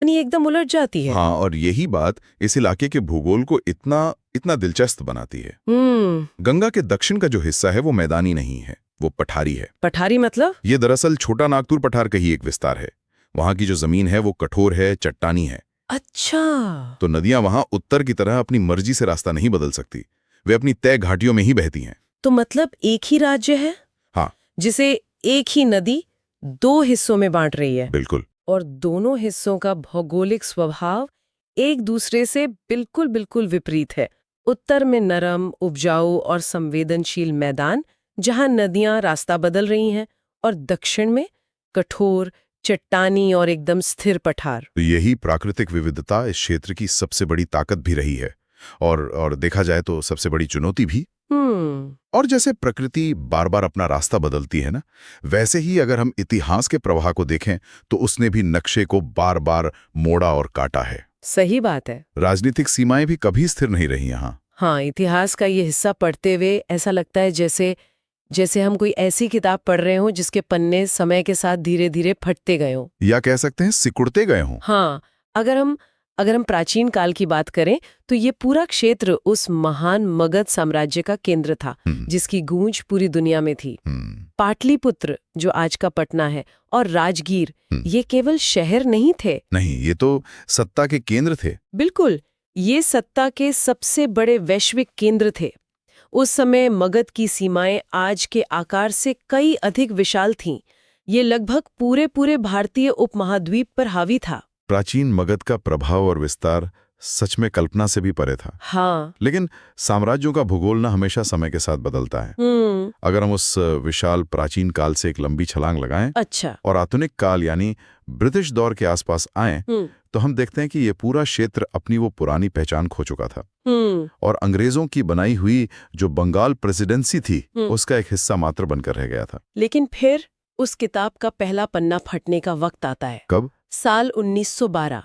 यानी एकदम उलट जाती है। हाँ, और यही बात इस इलाके के भूगोल को इतना इतना दिलचस्प बनाती है। गंगा के दक्षिण का जो हिस्सा है वो मैदानी नहीं है, वो पठारी है। पठारी मतलब? ये दरअसल छोटा नागपुर पठार का ही एक विस्तार है। वहां की जो जमीन है वो कठोर है, चट्टानी है। अच्छा। तो नदियां वहां उत्तर की तरह अपनी मर्जी से रास्ता नहीं बदल सकती, वे अपनी तय घाटियों में ही बहती हैं। तो मतलब एक ही राज्य है? हाँ, जिसे एक ही नदी दो हिस्सों में बांट रही है। बिल्कुल। और दोनों हिस्सों का भौगोलिक स्वभाव एक दूसरे से बिल्कुल बिल्कुल विपरीत है। उत्तर में नरम, उपजाऊ और संवेदनशील मैदान जहां नदियां रास्ता बदल रही हैं, और दक्षिण में कठोर, चट्टानी और एकदम स्थिर पठार। तो यही प्राकृतिक विविधता इस क्षेत्र की सबसे बड़ी ताकत भी रही है, और देखा जाए तो सबसे बड़ी चुनौती भी। और जैसे प्रकृति बार बार अपना रास्ता बदलती है ना, वैसे ही अगर हम इतिहास के प्रवाह को देखें तो उसने भी नक्शे को बार बार मोड़ा और काटा है। सही बात है। राजनीतिक सीमाएं भी कभी स्थिर नहीं रही यहाँ। हाँ, इतिहास का ये हिस्सा पढ़ते हुए ऐसा लगता है जैसे जैसे हम कोई ऐसी किताब पढ़ रहे हों जिसके पन्ने समय के साथ धीरे धीरे फटते गए हों, या कह सकते हैं सिकुड़ते गए हों। हाँ, अगर हम प्राचीन काल की बात करें तो ये पूरा क्षेत्र उस महान मगध साम्राज्य का केंद्र था, जिसकी गूंज पूरी दुनिया में थी। पाटलिपुत्र, जो आज का पटना है, और राजगीर, ये केवल शहर नहीं थे। नहीं, ये तो सत्ता के केंद्र थे। बिल्कुल, ये सत्ता के सबसे बड़े वैश्विक केंद्र थे। उस समय मगध की सीमाएं आज के आकार से कई अधिक विशाल थीं। ये लगभग पूरे पूरे भारतीय उपमहाद्वीप पर हावी था। प्राचीन मगध का प्रभाव और विस्तार सच में कल्पना से भी परे था। हाँ। लेकिन साम्राज्यों का भूगोल ना हमेशा समय के साथ बदलता है। अगर हम उस विशाल प्राचीन काल से एक लंबी छलांग लगाएं, अच्छा, और आधुनिक काल यानी ब्रिटिश दौर के आसपास आएं, तो हम देखते हैं कि ये पूरा क्षेत्र अपनी वो पुरानी पहचान खो चुका था। और अंग्रेजों की बनाई हुई जो बंगाल प्रेसिडेंसी थी, उसका एक हिस्सा मात्र बनकर रह गया था। लेकिन फिर उस किताब का पहला पन्ना फटने का वक्त आता है। कब? साल 1912।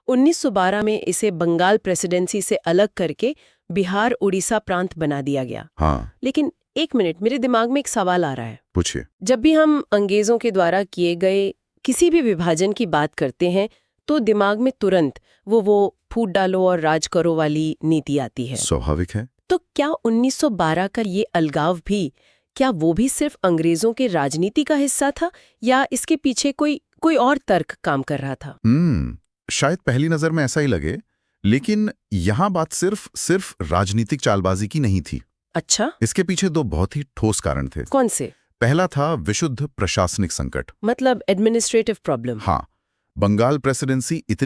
1912 में इसे बंगाल प्रेसिडेंसी से अलग करके बिहार उड़ीसा प्रांत बना दिया गया। हाँ। लेकिन एक मिनट, मेरे दिमाग में एक सवाल आ रहा है। पूछिए। जब भी हम अंग्रेजों के द्वारा किए गए किसी भी विभाजन की बात करते हैं तो दिमाग में तुरंत वो फूट डालो और राज करो वाली नीति आती है। स्वाभाविक है। तो क्या 1912 का ये अलगाव भी, क्या वो भी सिर्फ अंग्रेजों के राजनीति का हिस्सा था, या इसके पीछे कोई और तर्क काम कर रहा था? शायद पहली नजर में ऐसा ही लगे, लेकिन यहाँ बात सिर्फ राजनीतिक चालबाजी की नहीं थी। अच्छा, इसके पीछे दो बहुत ही ठोस कारण थे। कौन से? पहला था विशुद्ध प्रशासनिक संकट, मतलब एडमिनिस्ट्रेटिव प्रॉब्लम। हाँ, बंगाल प्रेसिडेंसी इतनी